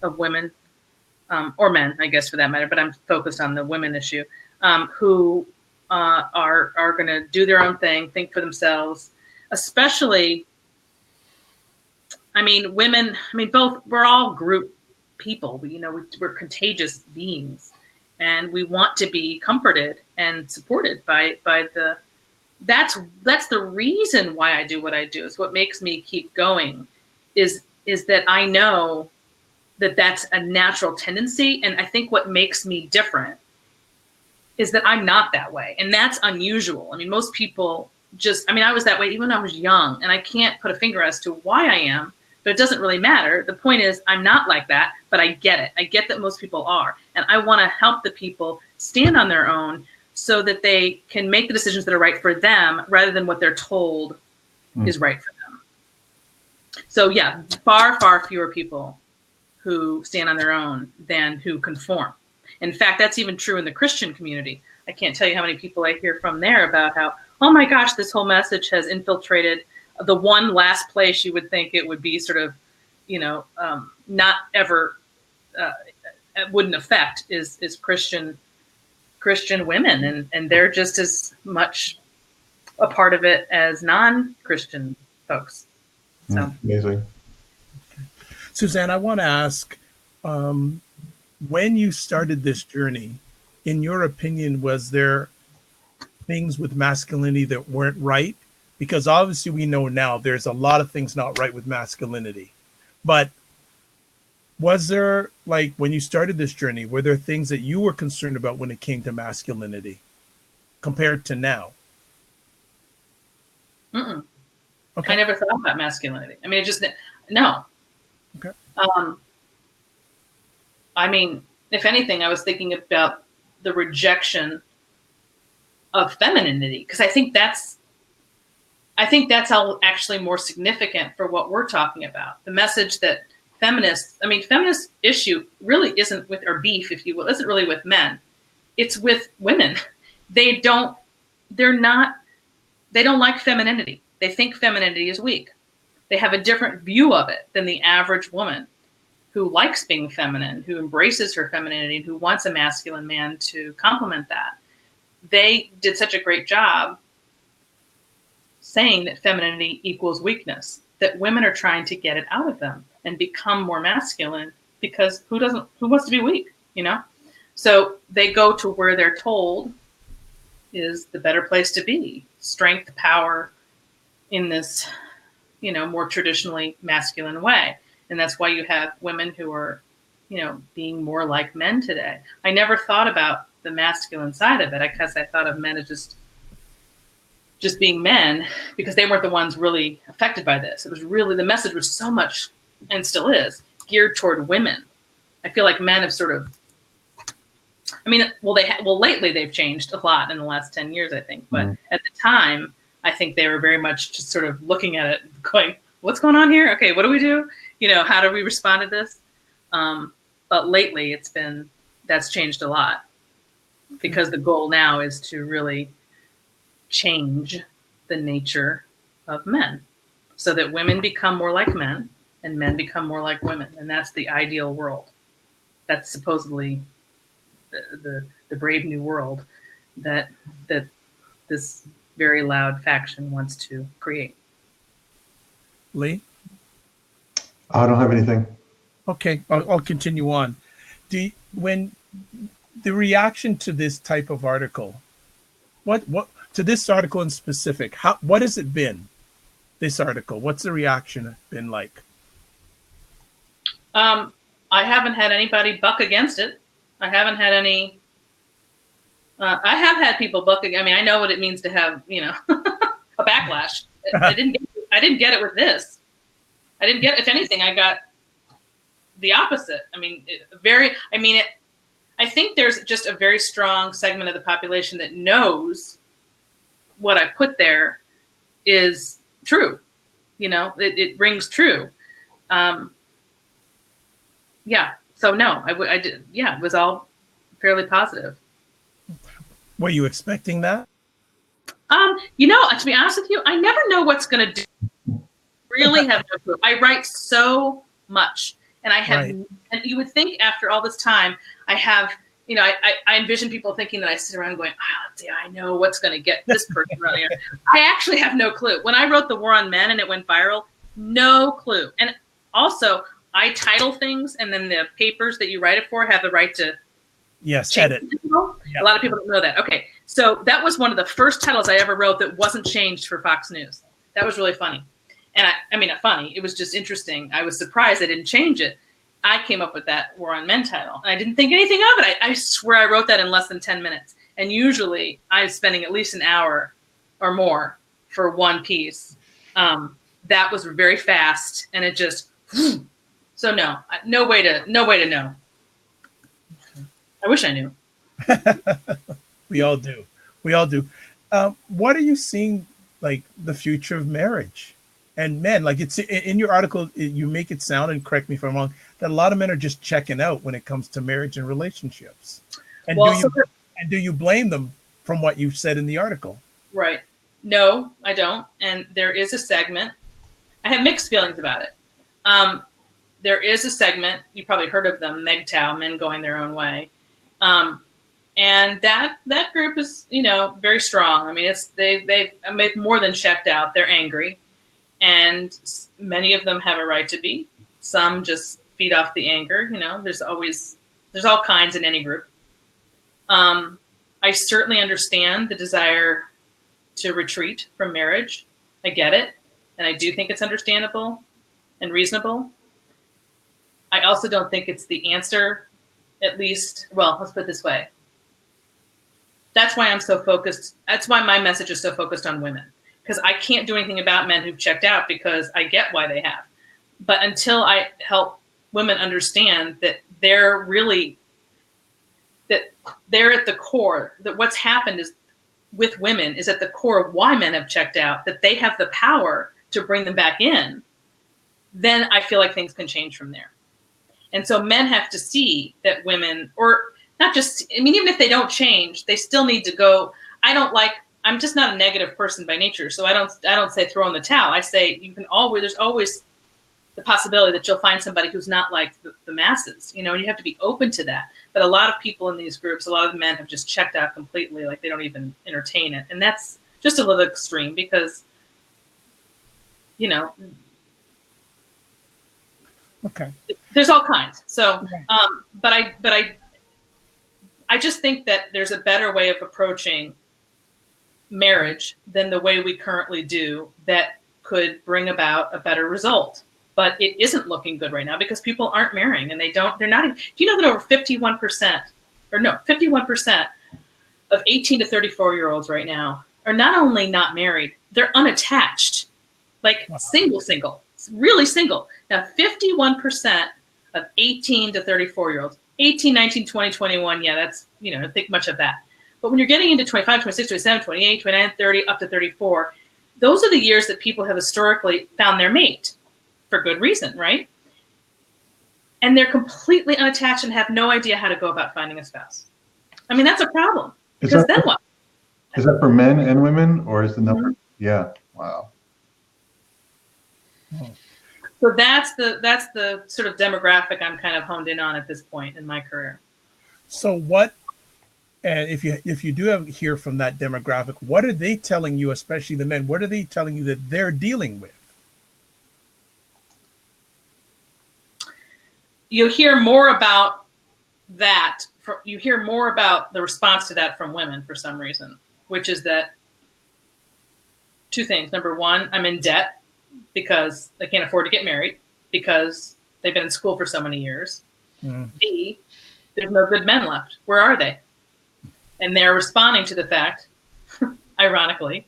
of women, or men, I guess for that matter. But I'm focused on the women issue, who are going to do their own thing, think for themselves. Especially, women. Both. We're all group people. We're contagious beings, and we want to be comforted and supported by the that's the reason why I do what I do. It's what makes me keep going, is that I know that that's a natural tendency. And I think what makes me different is that I'm not that way. And that's unusual. I mean, most people I was that way even when I was young, and I can't put a finger as to why I am, but it doesn't really matter. The point is, I'm not like that, but I get it. I get that most people are. And I want to help the people stand on their own so that they can make the decisions that are right for them rather than what they're told is right for them. So yeah, far, far fewer people who stand on their own than who conform. In fact, that's even true in the Christian community. I can't tell you how many people I hear from there about how, oh my gosh, this whole message has infiltrated the one last place you would think it would be sort of, not ever, wouldn't affect is Christian women. And they're just as much a part of it as non-Christian folks. So amazing. Suzanne, I want to ask, when you started this journey, in your opinion, was there things with masculinity that weren't right? Because obviously we know now there's a lot of things not right with masculinity. But was there, like, when you started this journey, were there things that you were concerned about when it came to masculinity compared to now? Mm-mm. Okay. I never thought about masculinity. I mean, no. Okay. I mean, if anything, I was thinking about the rejection of femininity, because I think that's actually more significant for what we're talking about. The message that feminist issue really isn't with, or beef, if you will, isn't really with men. It's with women. They don't like femininity. They think femininity is weak. They have a different view of it than the average woman who likes being feminine, who embraces her femininity, and who wants a masculine man to complement that. They did such a great job saying that femininity equals weakness, that women are trying to get it out of them and become more masculine, because who wants to be weak, So they go to where they're told is the better place to be. Strength, power in this, more traditionally masculine way. And that's why you have women who are, being more like men today. I never thought about the masculine side of it, because I thought of men as just being men, because they weren't the ones really affected by this. It was really, the message was so much, and still is, geared toward women. I feel like men have sort of, lately they've changed a lot in the last 10 years, I think. But at the time, I think they were very much just sort of looking at it going, what's going on here? Okay, what do we do? How do we respond to this? But lately that's changed a lot, because the goal now is to really change the nature of men so that women become more like men and men become more like women. And that's the ideal world. That's supposedly the brave new world that this very loud faction wants to create. Lee? I don't have anything. Okay, I'll continue on. When the reaction to this type of article, what to this article in specific, what has it been? This article, what's the reaction been like? I haven't had anybody buck against it. I haven't had any. I have had people buck. I know what it means to have, a backlash. I didn't get it with this. If anything, I got the opposite. I think there's just a very strong segment of the population that knows what I put there is true. It rings true. So no, I did. Yeah, it was all fairly positive. Were you expecting that? To be honest with you, I never know what's going to do. Really have no clue. I write so much, and I have, and you would think after all this time, I have, I envision people thinking that I sit around going, I know what's going to get this person right here. I actually have no clue. When I wrote The War on Men and it went viral, no clue. And also, I title things, and then the papers that you write it for have the right to Yes, Change edit. the title. Yeah. A lot of people don't know that. Okay, so that was one of the first titles I ever wrote that wasn't changed for Fox News. That was really funny. And I mean, not funny. It was just interesting. I was surprised I didn't change it. I came up with that War on Men title. And I didn't think anything of it. I swear I wrote that in less than 10 minutes. And usually I'm spending at least an hour or more for one piece. That was very fast, and it just, so no way to know. I wish I knew. We all do. We all do. What are you seeing like the future of marriage and men? Like it's in your article, you make it sound, and correct me if I'm wrong, that a lot of men are just checking out when it comes to marriage and relationships. And Well, do you blame them from what you said in the article? Right. No, I don't. And there is a segment. I have mixed feelings about it. There is a segment, you probably heard of them, MGTOW, Men Going Their Own Way. And that group is, very strong. I mean, they've more than checked out. They're angry, and many of them have a right to be. Some just feed off the anger. There's all kinds in any group. I certainly understand the desire to retreat from marriage. I get it, and I do think it's understandable and reasonable. I also don't think it's the answer. At least, well, let's put it this way. That's why I'm so focused. That's why my message is so focused on women, because I can't do anything about men who've checked out, because I get why they have. But until I help women understand that they're at the core, that what's happened is with women is at the core of why men have checked out, that they have the power to bring them back in, then I feel like things can change from there. And so men have to see that women, or not just, I mean, even if they don't change, they still need to go. I'm just not a negative person by nature. So I don't say throw in the towel. I say there's always the possibility that you'll find somebody who's not like the masses, and you have to be open to that. But a lot of people in these groups, a lot of the men have just checked out completely, like they don't even entertain it. And that's just a little extreme because, Okay. There's all kinds. So, but I just think that there's a better way of approaching marriage than the way we currently do that could bring about a better result. But it isn't looking good right now because people aren't marrying, and they're not. Do you know that over 51% of 18 to 34-year-olds right now are not only not married, they're unattached, like single, really single. Now, 51% of 18 to 34-year-olds, 18, 19, 20, 21, yeah, that's, don't think much of that. But when you're getting into 25, 26, 27, 28, 29, 30, up to 34, those are the years that people have historically found their mate for good reason, right? And they're completely unattached and have no idea how to go about finding a spouse. I mean, that's a problem. Because then what? Is that for men and women, or is the number? Mm-hmm. Yeah. Wow. So that's the sort of demographic I'm kind of honed in on at this point in my career. So what, and if you do hear from that demographic, what are they telling you, especially the men? What are they telling you that they're dealing with? You'll hear more about that. You hear more about the response to that from women for some reason, which is that two things. Number one, I'm in debt because they can't afford to get married because they've been in school for so many years. Mm. B, there's no good men left. Where are they? And they're responding to the fact, ironically,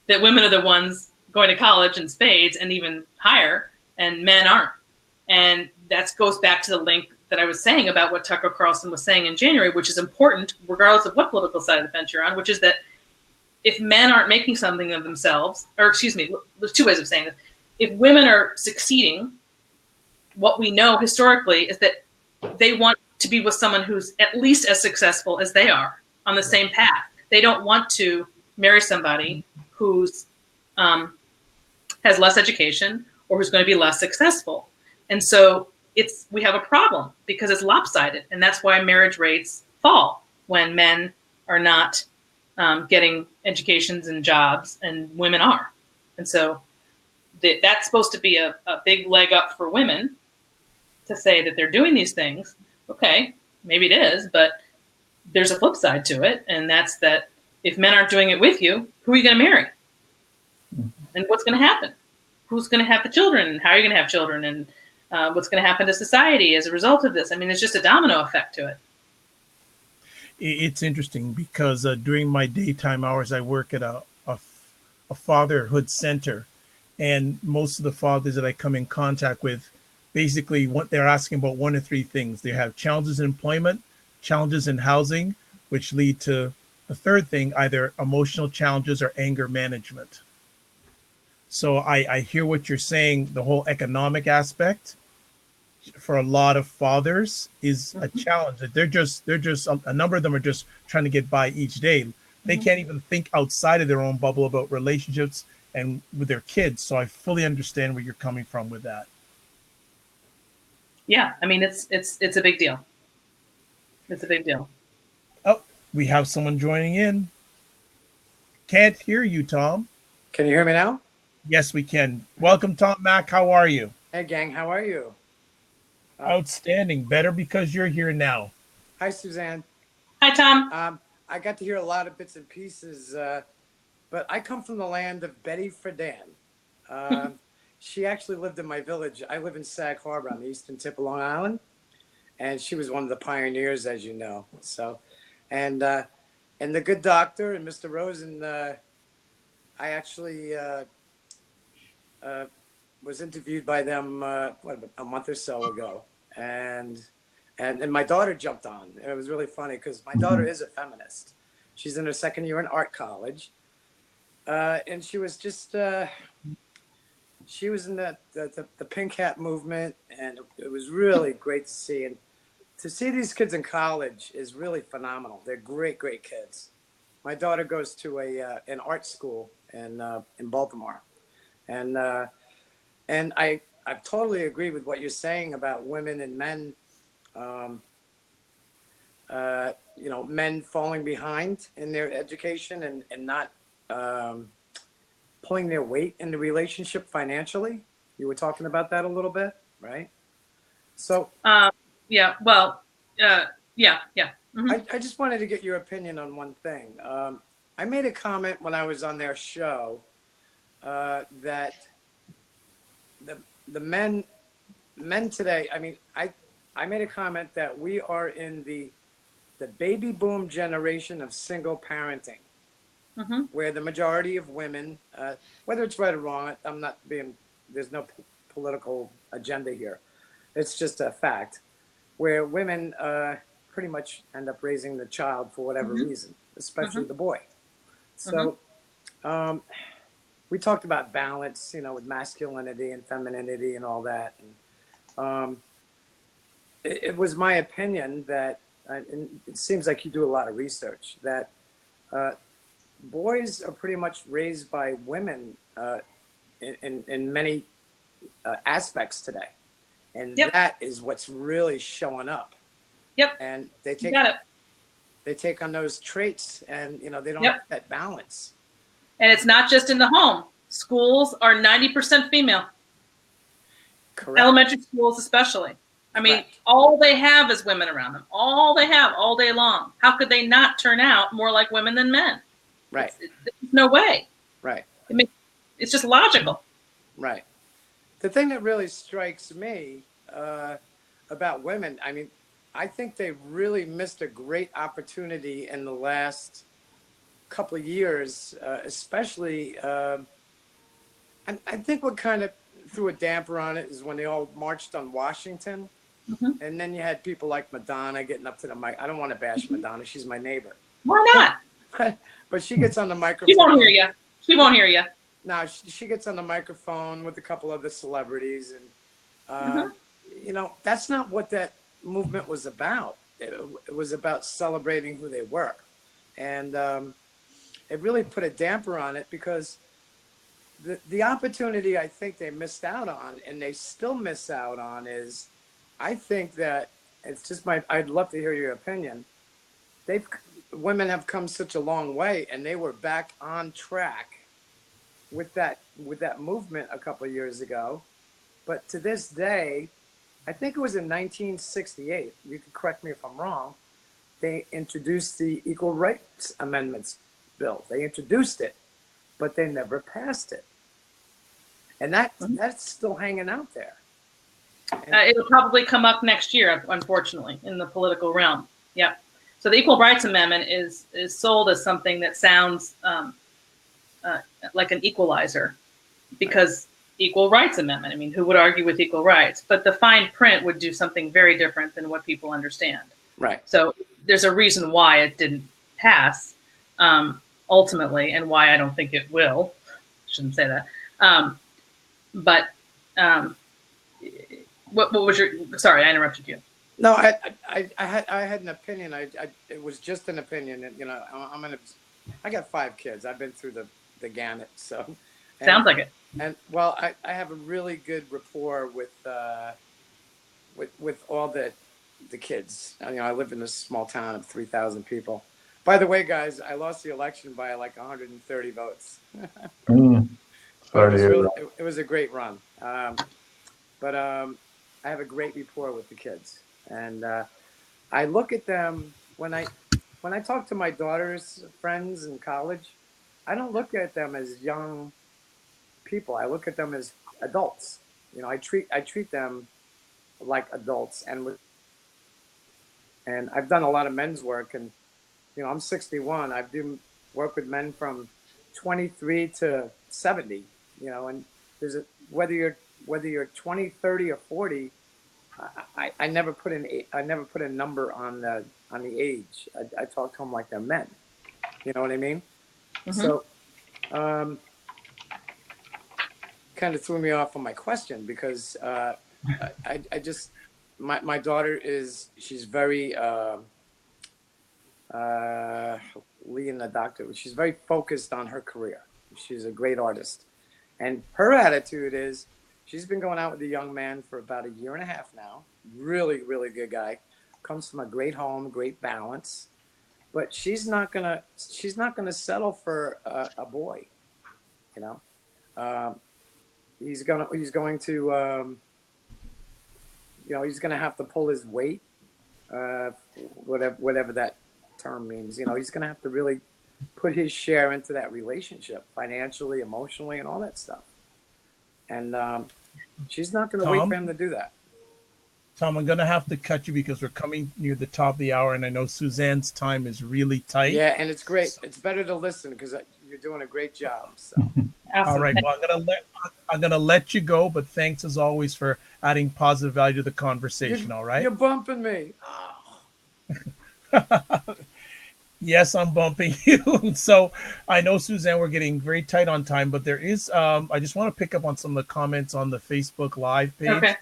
that women are the ones going to college in spades and even higher, and men aren't. And that goes back to the link that I was saying about what Tucker Carlson was saying in January, which is important regardless of what political side of the fence you're on, which is that if men aren't making something of themselves, or excuse me, there's two ways of saying this. If women are succeeding, what we know historically is that they want to be with someone who's at least as successful as they are on the same path. They don't want to marry somebody who's has less education or who's going to be less successful. And so we have a problem because it's lopsided, and that's why marriage rates fall when men are not getting educations and jobs and women are. And so that's supposed to be a big leg up for women to say that they're doing these things. Okay, maybe it is, but there's a flip side to it, and that's that if men aren't doing it with you, who are you going to marry? And what's going to happen? Who's going to have the children? And how are you going to have children? And what's going to happen to society as a result of this? I mean, there's just a domino effect to it. It's interesting because during my daytime hours, I work at a fatherhood center. And most of the fathers that I come in contact with, basically what they're asking about one of three things. They have challenges in employment, challenges in housing, which lead to the third thing, either emotional challenges or anger management. So I hear what you're saying. The whole economic aspect for a lot of fathers is a challenge. They're just a number of them are just trying to get by each day. They can't even think outside of their own bubble about relationships and with their kids. So I fully understand where you're coming from with that. Yeah, I mean, it's a big deal. It's a big deal. Oh, we have someone joining in. Can't hear you, Tom. Can you hear me now? Yes, we can. Welcome, Tom Mack. How are you? Hey, gang. How are you? Outstanding. Better because you're here now. Hi, Suzanne. Hi, Tom. I got to hear a lot of bits and pieces, but I come from the land of Betty Friedan. She actually lived in my village. I live in Sag Harbor on the eastern tip of Long Island, and she was one of the pioneers, as you know. So, and the good doctor and Mr. Rosen, I actually was interviewed by them a month or so ago, and my daughter jumped on. It was really funny because my daughter is a feminist. She's in her second year in art college, and she was just she was in the pink hat movement, and it was really great to see. And to see these kids in college is really phenomenal. They're great kids. My daughter goes to an art school in Baltimore, and I totally agree with what you're saying about women and men. Men falling behind in their education and not pulling their weight in the relationship financially. You were talking about that a little bit, right? So yeah. Well, yeah. Mm-hmm. I just wanted to get your opinion on one thing. I made a comment when I was on their show that the men today. I mean, I made a comment that we are in the baby boom generation of single parenting, where the majority of women, whether it's right or wrong, I'm not being. There's no political agenda here. It's just a fact, where women pretty much end up raising the child for whatever reason, especially the boy. So we talked about balance, with masculinity and femininity and all that. And it was my opinion that, and it seems like you do a lot of research, that boys are pretty much raised by women in many aspects today. And that is what's really showing up. Yep. And they take on those traits, and they don't have that balance. And it's not just in the home. Schools are 90% female. Correct. Elementary schools especially. I mean, all they have is women around them. All they have all day long. How could they not turn out more like women than men? Right. There's no way. Right. It's just logical. Right. The thing that really strikes me about women, I mean, I think they really missed a great opportunity in the last couple of years, especially. I think what kind of threw a damper on it is when they all marched on Washington. And then you had people like Madonna getting up to the mic. I don't want to bash Madonna. She's my neighbor. Why not? But she gets on the microphone. She won't hear you. She won't hear you. No, she gets on the microphone with a couple of the celebrities. And, that's not what that movement was about. It was about celebrating who they were. And it really put a damper on it because the opportunity I think they missed out on, and they still miss out on, is I think that it's just I'd love to hear your opinion. Women have come such a long way, and they were back on track with that movement a couple of years ago. But to this day, I think it was in 1968, you can correct me if I'm wrong, they introduced the Equal Rights Amendments bill. They introduced it, but they never passed it. And that's still hanging out there. It'll probably come up next year, unfortunately, in the political realm. Yep. So the Equal Rights Amendment is sold as something that sounds like an equalizer, because Equal Rights Amendment, I mean, who would argue with equal rights? But the fine print would do something very different than what people understand. Right. So there's a reason why it didn't pass ultimately, and why I don't think it will. Shouldn't say that. What was your? Sorry, I interrupted you. No, I had an opinion. It was just an opinion. And, you know, I got 5 kids. I've been through the gamut. So sounds like it. And well, I have a really good rapport with all the kids. You know, I live in this small town of 3,000 people. By the way, guys, I lost the election by like 130 votes. It was a great run. But I have a great rapport with the kids, and I look at them when I talk to my daughter's friends in college. I don't look at them as young people. I look at them as adults. You know, I treat them like adults, and I've done a lot of men's work, and you know, I'm 61. I do work with men from 23 to 70. You know, and there's whether you're 20, 30, or 40. I never put a number on the age. I talk to them like they're men. You know what I mean? Mm-hmm. So, kind of threw me off on my question, because I just my daughter she's very Lee and the doctor. She's very focused on her career. She's a great artist, and her attitude is, she's been going out with a young man for about 1.5 years now. Really, really good guy. Comes from a great home, great balance. But she's not gonna settle for a boy. You know, he's going to he's gonna have to pull his weight, whatever that term means. You know, he's gonna have to really put his share into that relationship, financially, emotionally, and all that stuff. And she's not going to wait for him to do that. Tom, I'm going to have to cut you because we're coming near the top of the hour, and I know Suzanne's time is really tight. Yeah, and it's great. It's better to listen because you're doing a great job. So. All right. Well, I'm gonna let you go, but thanks as always for adding positive value to the conversation. All right. You're bumping me. Oh. Yes, I'm bumping you. So I know, Suzanne, we're getting very tight on time, but there is, I just want to pick up on some of the comments on the Facebook Live page. Okay.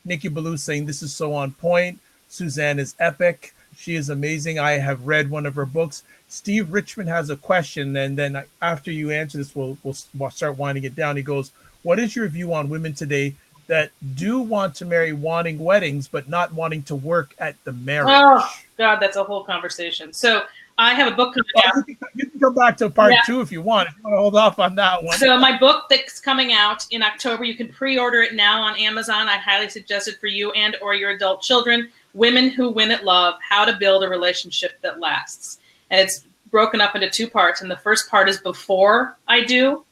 Nikki Ballou saying, this is so on point. Suzanne is epic. She is amazing. I have read one of her books. Steve Richmond has a question, and then after you answer this, we'll start winding it down. He goes, what is your view on women today that do want to marry, wanting weddings, but not wanting to work at the marriage? Oh, God, that's a whole conversation. So I have a book coming out. You can go back to part 2 if you want. If you want to hold off on that one. So my book that's coming out in October, you can pre-order it now on Amazon. I highly suggest it for you and or your adult children. Women Who Win at Love, How to Build a Relationship That Lasts. And it's broken up into 2 parts. And the first part is before I do.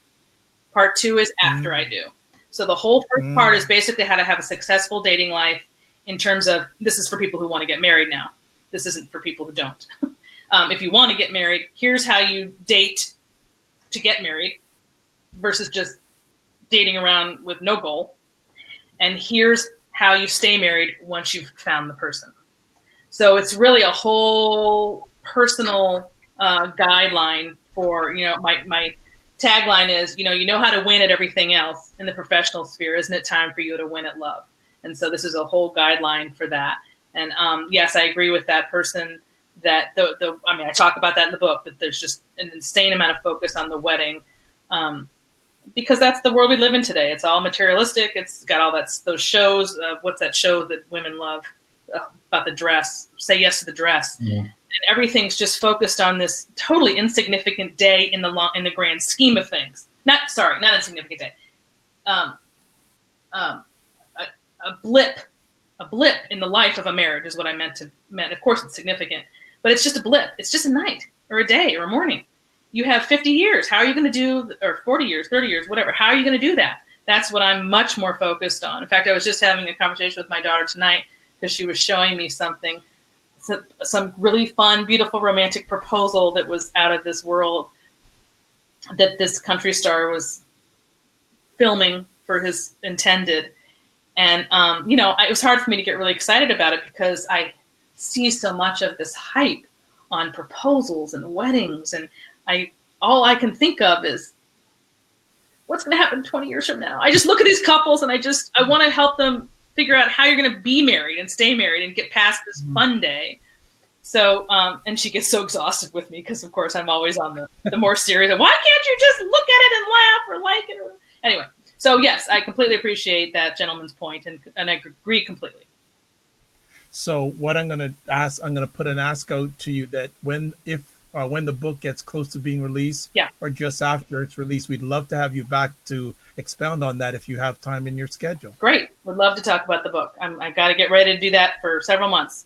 Part 2 is after I do. So the whole first part is basically how to have a successful dating life in terms of, this is for people who want to get married now. This isn't for people who don't. If you want to get married, here's how you date to get married versus just dating around with no goal. And here's how you stay married once you've found the person. So it's really a whole personal guideline for, you know, my tagline is, you know how to win at everything else in the professional sphere. Isn't it time for you to win at love? And so this is a whole guideline for that. And yes, I agree with that person that I talk about that in the book, that there's just an insane amount of focus on the wedding because that's the world we live in today. It's all materialistic. It's got all those shows. What's that show that women love about the dress? Say Yes to the Dress. Yeah. And everything's just focused on this totally insignificant day in the grand scheme of things. Not insignificant day. A blip blip in the life of a marriage is what I meant. Of course, it's significant, but it's just a blip. It's just a night or a day or a morning. You have 50 years. How are you going to do, or 40 years, 30 years, whatever. How are you going to do that? That's what I'm much more focused on. In fact, I was just having a conversation with my daughter tonight because she was showing me something, some really fun, beautiful, romantic proposal that was out of this world that this country star was filming for his intended. And, it was hard for me to get really excited about it because I see so much of this hype on proposals and weddings. And all I can think of is what's going to happen 20 years from now. I just look at these couples and I want to help them figure out how you're going to be married and stay married and get past this fun day. So, and she gets so exhausted with me because, of course, I'm always on the more serious. Why can't you just look at it and laugh or like it? Anyway, so yes, I completely appreciate that gentleman's point, and I agree completely. So what I'm going to put an ask out to you that when the book gets close to being released, or just after it's released, we'd love to have you back to expound on that if you have time in your schedule. Great. Would love to talk about the book. I got to get ready to do that for several months.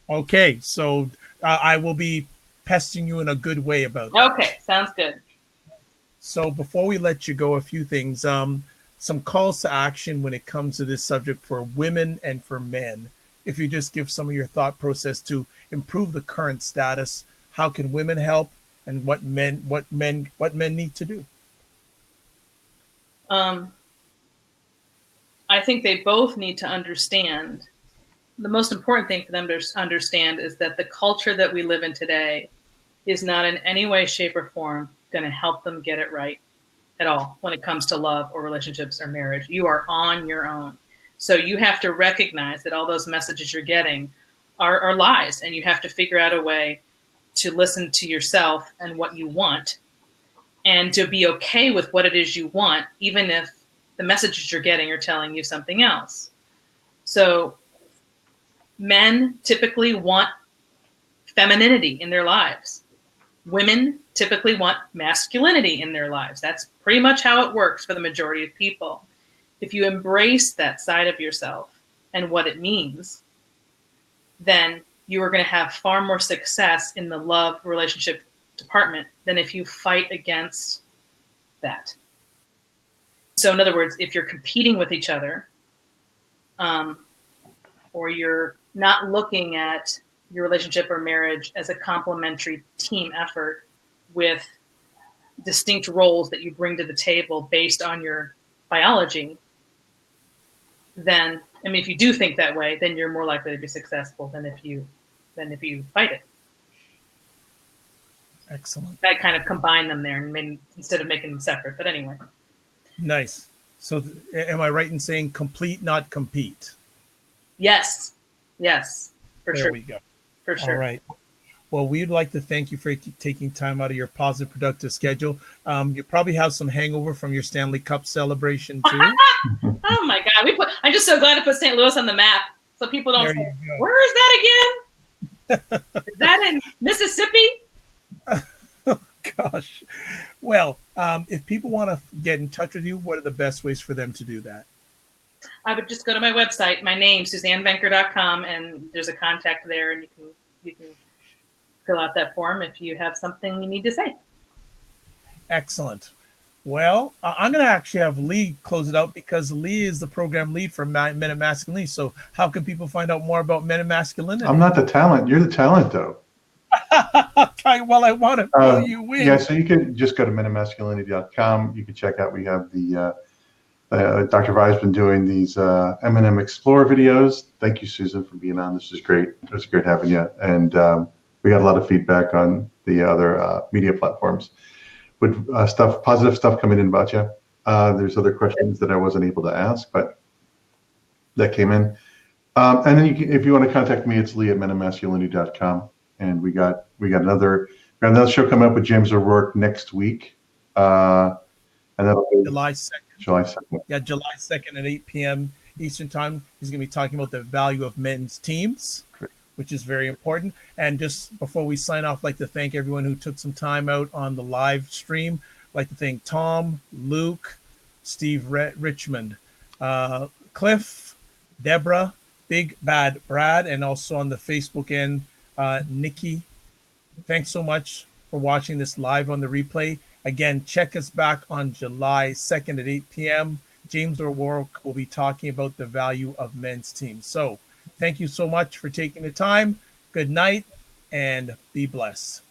Okay. So I will be pestering you in a good way about that. Okay. Sounds good. So before we let you go, a few things, some calls to action when it comes to this subject for women and for men. If you just give some of your thought process to improve the current status, how can women help, and what men need to do? I think they both need to understand. The most important thing for them to understand is that the culture that we live in today is not in any way, shape, or form going to help them get it right at all when it comes to love or relationships or marriage. You are on your own. So you have to recognize that all those messages you're getting are lies, and you have to figure out a way to listen to yourself and what you want, and to be okay with what it is you want, even if the messages you're getting are telling you something else. So men typically want femininity in their lives. Women typically want masculinity in their lives. That's pretty much how it works for the majority of people. If you embrace that side of yourself and what it means, then you are going to have far more success in the love relationship department than if you fight against that. So in other words, if you're competing with each other, or you're not looking at your relationship or marriage as a complementary team effort with distinct roles that you bring to the table based on your biology, then, if you do think that way, then you're more likely to be successful than if you fight it. Excellent. I kind of combine them there instead of making them separate. But anyway. Nice. So am I right in saying complete, not compete? Yes. For sure. There we go. For sure. All right. Well, we'd like to thank you for taking time out of your positive, productive schedule. You probably have some hangover from your Stanley Cup celebration too. Oh my God! I'm just so glad to put St. Louis on the map, so people don't say, "Where is that again?" Is that in Mississippi? Oh, gosh. Well, if people want to get in touch with you, what are the best ways for them to do that? I would just go to my website, my name, SuzanneVenker.com, and there's a contact there, and you can fill out that form if you have something you need to say. Excellent. Well, I'm going to actually have Lee close it out because Lee is the program lead for Men and Masculinity. So how can people find out more about Men and Masculinity? I'm not the talent. You're the talent, though. Okay, well, I want to pull you in. Yeah, so you can just go to menandmasculinity.com. You can check out, we have the, Dr. Vai's been doing these MMExplorers videos. Thank you, Susan, for being on. This is great. It was great having you. And we got a lot of feedback on the other media platforms with positive stuff coming in about you. There's other questions that I wasn't able to ask, but that came in. And then if you want to contact me, it's lee@menandmasculinity.com. And we got another show coming up with James O'Rourke next week. And that'll be July 2nd. July 2nd. Yeah, July 2nd at 8 p.m. Eastern Time. He's going to be talking about the value of men's teams, which is very important. And just before we sign off, I'd like to thank everyone who took some time out on the live stream. I'd like to thank Tom, Luke, Steve Richmond, Cliff, Deborah, Big Bad Brad, and also on the Facebook end, Nikki. Thanks so much for watching this live on the replay. Again, check us back on July 2nd at 8 p.m. James O'Rourke will be talking about the value of men's teams. So thank you so much for taking the time. Good night and be blessed.